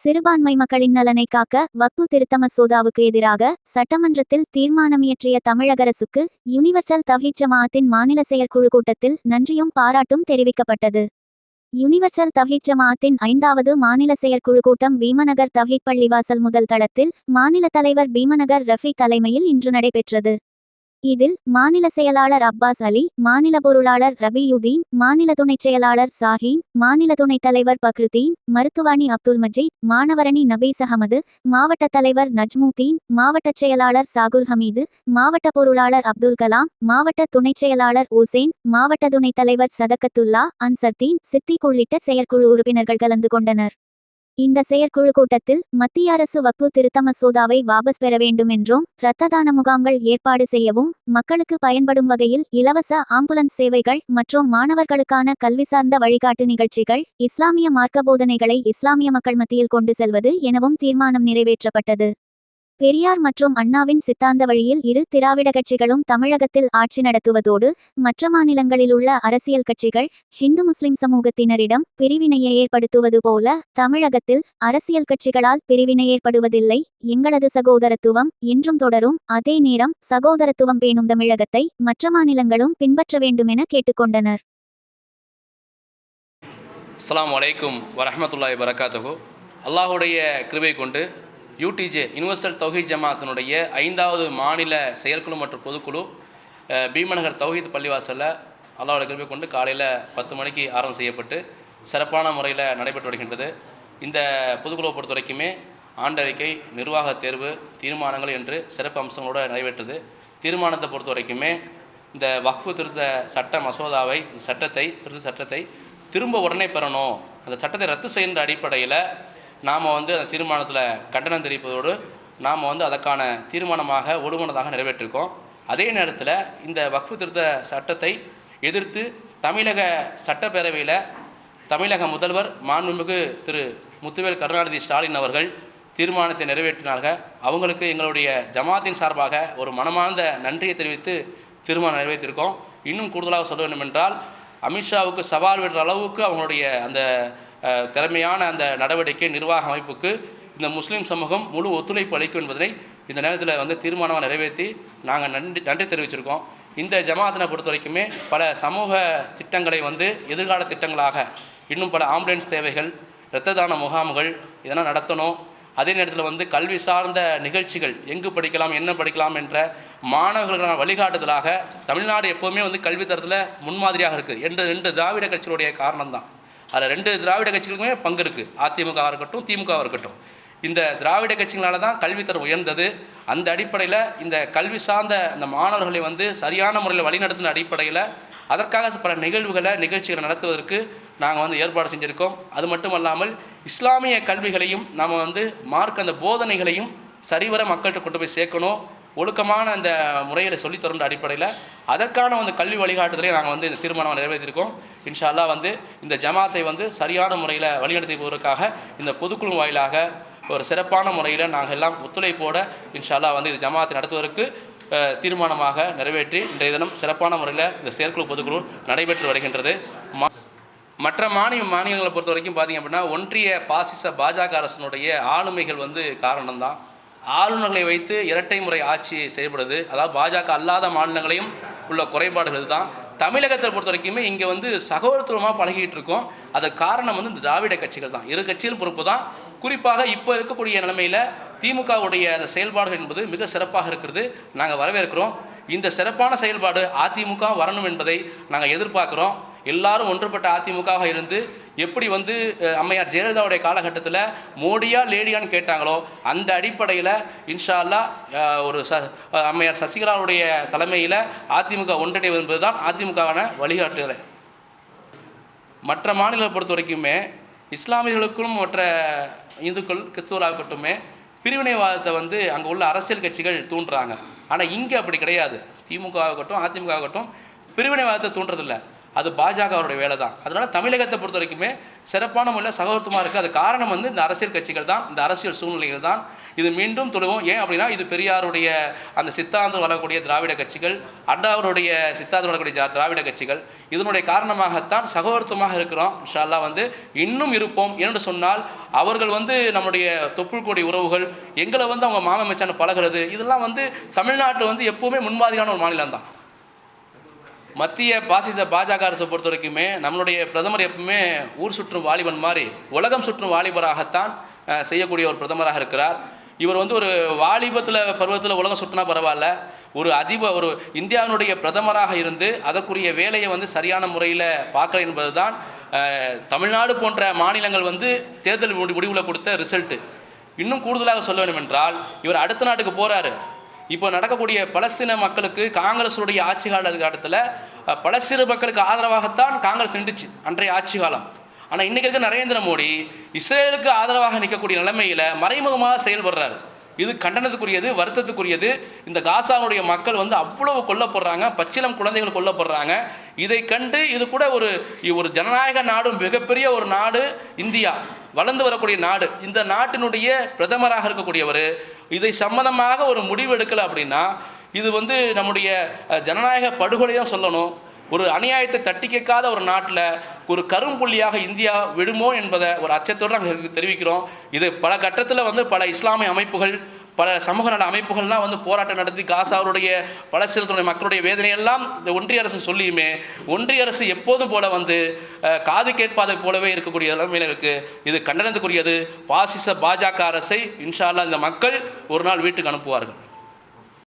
சிறுபான்மை மக்களின் நலனை காக்க வக்பு திருத்த மசோதாவுக்கு எதிராக சட்டமன்றத்தில் தீர்மானம் இயற்றிய தமிழக அரசுக்கு யுனிவர்சல் தவ்ஹீத் ஜமாஅத்தின் மாநில செயற்குழு கூட்டத்தில் நன்றியும் பாராட்டும் தெரிவிக்கப்பட்டது. யுனிவர்சல் தவ்ஹீத் ஜமாஅத்தின் 5வது மாநில செயற்குழு கூட்டம் பீமநகர் தவ்ஹீத் பள்ளிவாசல் முதல் தளத்தில் மாநில தலைவர் பீமநகர் ரஃபி தலைமையில் இன்று நடைபெற்றது. இதில் மாநில செயலாளர் அப்பாஸ் அலி, மாநில பொருளாளர் ரபியுதீன், மாநில துணைச் செயலாளர் சாஹீன், மாநில துணைத் தலைவர் பக்ருதீன், மருத்துவாணி அப்துல் மஜீத், மாணவரணி நபீஸ் அகமது, மாவட்ட தலைவர் நஜ்முதீன், மாவட்டச் செயலாளர் சாகுல் ஹமீது, மாவட்ட பொருளாளர் அப்துல் கலாம், மாவட்ட துணைச் செயலாளர் உசேன், மாவட்ட துணைத் தலைவர் சதகத்துல்லா, அன்சர்தீன், சித்திக் உள்ளிட்ட செயற்குழு உறுப்பினர்கள் கலந்து கொண்டனர். இந்த செயற்குழு கூட்டத்தில் மத்திய அரசு வக்பு திருத்த மசோதாவை வாபஸ் பெற வேண்டும் என்றும், இரத்த தான முகாம்கள் ஏற்பாடு செய்யவும், மக்களுக்கு பயன்படும் வகையில் இலவச ஆம்புலன்ஸ் சேவைகள் மற்றும் மாணவர்களுக்கான கல்வி சார்ந்த வழிகாட்டு நிகழ்ச்சிகள், இஸ்லாமிய மார்க்க போதனைகளை இஸ்லாமிய மக்கள் மத்தியில் கொண்டு செல்வது எனவும் தீர்மானம் நிறைவேற்றப்பட்டது. பெரியார் மற்றும் அண்ணாவின் சித்தாந்த வழியில் இரு திராவிட கட்சிகளும் தமிழகத்தில் ஆட்சி நடத்துவதோடு, மற்ற மாநிலங்களில் உள்ள அரசியல் கட்சிகள் ஹிந்து முஸ்லிம் சமூகத்தினரிடம் பிரிவினையை ஏற்படுத்துவது போல தமிழகத்தில் அரசியல் கட்சிகளால் பிரிவினை ஏற்படுவதில்லை, எங்களது சகோதரத்துவம் என்றும் தொடரும். அதே நேரம் சகோதரத்துவம் பேணும் தமிழகத்தை மற்ற மாநிலங்களும் பின்பற்ற வேண்டுமென கேட்டுக்கொண்டனர். அஸ்ஸலாமு அலைக்கும் வரஹ்மத்துல்லாஹி வரகாத்துஹு. அல்லாஹுடைய கிருபை கொண்டு யூடிஜே யுனிவர்சல் தவ்ஹீத் ஜமாஅத்தினுடைய 5வது மாநில செயற்குழு மற்றும் பொதுக்குழு பீமநகர் தவ்ஹீத் பள்ளிவாசலில் அல்லாஹ்வுடைய கிருபை கொண்டு காலையில் 10 மணிக்கு ஆரம்பம் செய்யப்பட்டு சிறப்பான முறையில் நடைபெற்று வருகின்றது. இந்த பொதுக்குழுவை பொறுத்த வரைக்குமே ஆண்டறிக்கை, நிர்வாக தேர்வு, தீர்மானங்கள் என்று சிறப்பு அம்சங்களோடு நடைபெற்றது. தீர்மானத்தை பொறுத்த வரைக்குமே இந்த வக்ஃபு திருத்த சட்ட மசோதாவை, திருத்த சட்டத்தை திரும்ப உடனே பெறணும், அந்த சட்டத்தை ரத்து செய்கின்ற அடிப்படையில் நாம் அந்த தீர்மானத்தில் கண்டனம் தெரிவிப்பதோடு நாம் அதற்கான தீர்மானமாக ஒருமனதாக நிறைவேற்றிருக்கோம். அதே நேரத்தில் இந்த வக்ஃபு திருத்த சட்டத்தை எதிர்த்து தமிழக சட்டப்பேரவையில் தமிழக முதல்வர் மாண்புமிகு திரு முத்துவேல் கருணாநிதி ஸ்டாலின் அவர்கள் தீர்மானத்தை நிறைவேற்றினார்கள். அவங்களுக்கு எங்களுடைய ஜமாத்தின் சார்பாக ஒரு மனமார்ந்த நன்றியை தெரிவித்து தீர்மானம் நிறைவேற்றியிருக்கோம். இன்னும் கூடுதலாக சொல்ல வேண்டும் என்றால், அமித்ஷாவுக்கு சவால் விடுற அளவுக்கு அவங்களுடைய அந்த திறமையான அந்த நடவடிக்கை நிர்வாக அமைப்புக்கு இந்த முஸ்லீம் சமூகம் முழு ஒத்துழைப்பு அளிக்கும் என்பதை இந்த நேரத்தில் தீர்மானமாக நிறைவேற்றி நாங்கள் நன்றி தெரிவிச்சிருக்கோம். இந்த ஜமாத்தினை பொறுத்த வரைக்குமே பல சமூக திட்டங்களை எதிர்கால திட்டங்களாக இன்னும் பல ஆம்புலன்ஸ் சேவைகள், இரத்த தான முகாம்கள் இதெல்லாம் நடத்தணும். அதே நேரத்தில் கல்வி சார்ந்த நிகழ்ச்சிகள், எங்கு படிக்கலாம், என்ன படிக்கலாம் என்ற மாணவர்களுக்கான வழிகாட்டுதலாக தமிழ்நாடு எப்போவுமே கல்வி தரத்தில் முன்மாதிரியாக இருக்குது என்ற 2 திராவிட கட்சிகளுடைய காரணம்தான். அதில் 2 திராவிட கட்சிகளுக்குமே பங்கு இருக்குது, அதிமுகவாக இருக்கட்டும் திமுகவாக இருக்கட்டும். இந்த திராவிட கட்சிகளால் தான் கல்வித்தரம் உயர்ந்தது. அந்த அடிப்படையில் இந்த கல்வி சார்ந்த இந்த மாணவர்களை சரியான முறையில் வழிநடத்தின அடிப்படையில் அதற்காக பல நிகழ்ச்சிகளை நடத்துவதற்கு நாங்கள் ஏற்பாடு செஞ்சுருக்கோம். அது மட்டும் அல்லாமல் இஸ்லாமிய கல்விகளையும் நாம் மார்க்க அந்த போதனைகளையும் சரிவர மக்கள்கிட்ட கொண்டு போய் சேர்க்கணும், ஒழுக்கமான அந்த முறையில் சொல்லித்தருன்ற அடிப்படையில் அதற்கான கல்வி வழிகாட்டுதலை நாங்கள் இந்த தீர்மானம் நிறைவேற்றியிருக்கோம். இன்ஷா அல்லாஹ் இந்த ஜமாத்தை சரியான முறையில் வழிநடத்தி போவதற்காக இந்த பொதுக்குழு வாயிலாக ஒரு சிறப்பான முறையில் நாங்கள் எல்லாம் ஒத்துழைப்போடு இன்ஷா அல்லாஹ் இந்த ஜமாத்தை நடத்துவதற்கு தீர்மானமாக நிறைவேற்றி இன்றைய தினம் சிறப்பான முறையில் இந்த செயற்குழு பொதுக்குழு நடைபெற்று வருகின்றது. மற்ற மாநிலங்களை பொறுத்த வரைக்கும் பார்த்திங்க அப்படின்னா, ஒன்றிய பாசிச பாஜக அரசினுடைய ஆளுமைகள் காரணம்தான். ஆளுநர்களை வைத்து இரட்டை முறை ஆட்சி செயல்படுது. அதாவது பாஜக அல்லாத மாநிலங்களையும் உள்ள குறைபாடுகள் தான். தமிழகத்தை பொறுத்த வரைக்குமே இங்கே சகோதரத்துவமாக பழகிட்டு இருக்கோம். அதுக்கு காரணம் இந்த திராவிட கட்சிகள் தான். இரு கட்சிகள் பொறுப்பு தான். குறிப்பாக இப்போ இருக்கக்கூடிய நிலைமையில் திமுகவுடைய அந்த செயல்பாடுகள் என்பது மிக சிறப்பாக இருக்கிறது. நாங்கள் வரவேற்கிறோம். இந்த சிறப்பான செயல்பாடு அதிமுக வரணும் என்பதை நாங்கள் எதிர்பார்க்குறோம். எல்லாரும் ஒன்றுபட்ட அதிமுகவாக இருந்து எப்படி அம்மையார் ஜெயலலிதாவுடைய காலகட்டத்தில் மோடியா லேடியான்னு கேட்டாங்களோ அந்த அடிப்படையில் இன்ஷா அல்லாஹ் ஒரு அம்மையார் சசிகலாவுடைய தலைமையில் அதிமுக ஒன்றிணைவு என்பது தான் அதிமுகவான வழிகாட்டுதலை. மற்ற மாநிலங்களை பொறுத்த வரைக்குமே இஸ்லாமியர்களுக்கும் மற்ற இந்துக்கள் கிறிஸ்துவராகட்டுமே பிரிவினைவாதத்தை அங்கே உள்ள அரசியல் கட்சிகள் தூண்டுறாங்க. ஆனால் இங்கே அப்படி கிடையாது. திமுக ஆகட்டும் அதிமுக ஆகட்டும் பிரிவினைவாதத்தை தூண்டுறதில்லை. அது பாஜகவுடைய வேலை தான். அதனால் தமிழகத்தை பொறுத்த வரைக்குமே சிறப்பான முறையில் சகோதரத்துவமாக இருக்குது. அது காரணம் வந்து இந்த அரசியல் கட்சிகள் தான், இந்த அரசியல் சூழ்நிலைகள் தான். இது மீண்டும் தொழுவோம். ஏன் அப்படின்னா இது பெரியாருடைய அந்த சித்தாந்தம் வளரக்கூடிய திராவிட கட்சிகள், அண்ணாவுடைய சித்தாந்தம் வளரக்கூடிய திராவிட கட்சிகள், இதனுடைய காரணமாகத்தான் சகோதரத்துவமாக இருக்கிறோம். இன்ஷா அல்லாஹ் வந்து இன்னும் இருப்போம். என்று சொன்னால் அவர்கள் வந்து நம்முடைய தொப்புள் கொடி உறவுகள், எங்களை வந்து அவங்க மாமன் மச்சான் பழகிறது, இதெல்லாம் வந்து தமிழ்நாட்டு வந்து எப்போவுமே முன்மாதிரியான ஒரு மாநிலம் தான். மத்திய பாஜக அரசை பொறுத்த வரைக்குமே நம்மளுடைய பிரதமர் எப்பவுமே ஊர் சுற்றும் வாலிபன் மாதிரி உலகம் சுற்றும் வாலிபராகத்தான் செய்யக்கூடிய ஒரு பிரதமராக இருக்கிறார். இவர் வந்து ஒரு பருவத்தில் உலகம் சுற்றினா பரவாயில்ல, ஒரு இந்தியாவினுடைய பிரதமராக இருந்து அதற்குரிய வேலையை வந்து சரியான முறையில் பார்க்குற என்பது தான் தமிழ்நாடு போன்ற மாநிலங்கள் வந்து தேர்தல் முடிவில் கொடுத்த ரிசல்ட்டு. இன்னும் கூடுதலாக சொல்ல வேண்டும் என்றால் இவர் அடுத்த நாட்டுக்கு போகிறாரு. இப்போ நடக்கக்கூடிய பலஸ்தீன மக்களுக்கு காங்கிரஸுடைய ஆட்சி காலத்தில் பலஸ்தீன மக்களுக்கு ஆதரவாகத்தான் காங்கிரஸ் நின்றுச்சு அன்றைய ஆட்சி காலம். ஆனால் இன்றைக்கி இருக்க நரேந்திர மோடி இஸ்ரேலுக்கு ஆதரவாக நிற்கக்கூடிய நிலைமையில் மறைமுகமாக செயல்படுறாரு. இது கண்டனத்துக்குரியது, வருத்தத்துக்குரியது. இந்த காசாவுடைய மக்கள் வந்து அவ்வளவு கொல்லப்படுறாங்க, பச்சிளம் குழந்தைகள் கொல்லப்படுறாங்க. இதை கண்டு இது கூட ஒரு ஜனநாயக நாடு, மிகப்பெரிய ஒரு நாடு இந்தியா, வளர்ந்து வரக்கூடிய நாடு, இந்த நாட்டினுடைய பிரதமராக இருக்கக்கூடியவர் இதை சம்பந்தமாக ஒரு முடிவு எடுக்கலை அப்படின்னா இது வந்து நம்முடைய ஜனநாயக படுகொலை தான் சொல்லணும். ஒரு அநியாயத்தை தட்டி கேட்காத ஒரு நாட்டில் ஒரு கரும்புள்ளியாக இந்தியா விடுமோ என்பதை ஒரு அச்சத்தோடு நாங்கள் தெரிவிக்கிறோம். இது பல கட்டத்தில் வந்து பல இஸ்லாமிய அமைப்புகள், பல சமூக நல அமைப்புகள்லாம் வந்து போராட்டம் நடத்தி காசாவுடைய பலஸ்தீனத்துடைய மக்களுடைய வேதனையெல்லாம் இந்த ஒன்றிய அரசு சொல்லியுமே ஒன்றிய அரசு எப்போதும் போல வந்து காது கேட்பாதை போலவே இருக்கக்கூடிய நிலைமையில் இருக்குது. இது கண்டனத்துக்குரியது. பாசிச பாஜக அரசை இன்ஷா அல்லாஹ் இந்த மக்கள் ஒரு நாள் வீட்டுக்கு அனுப்புவார்கள்.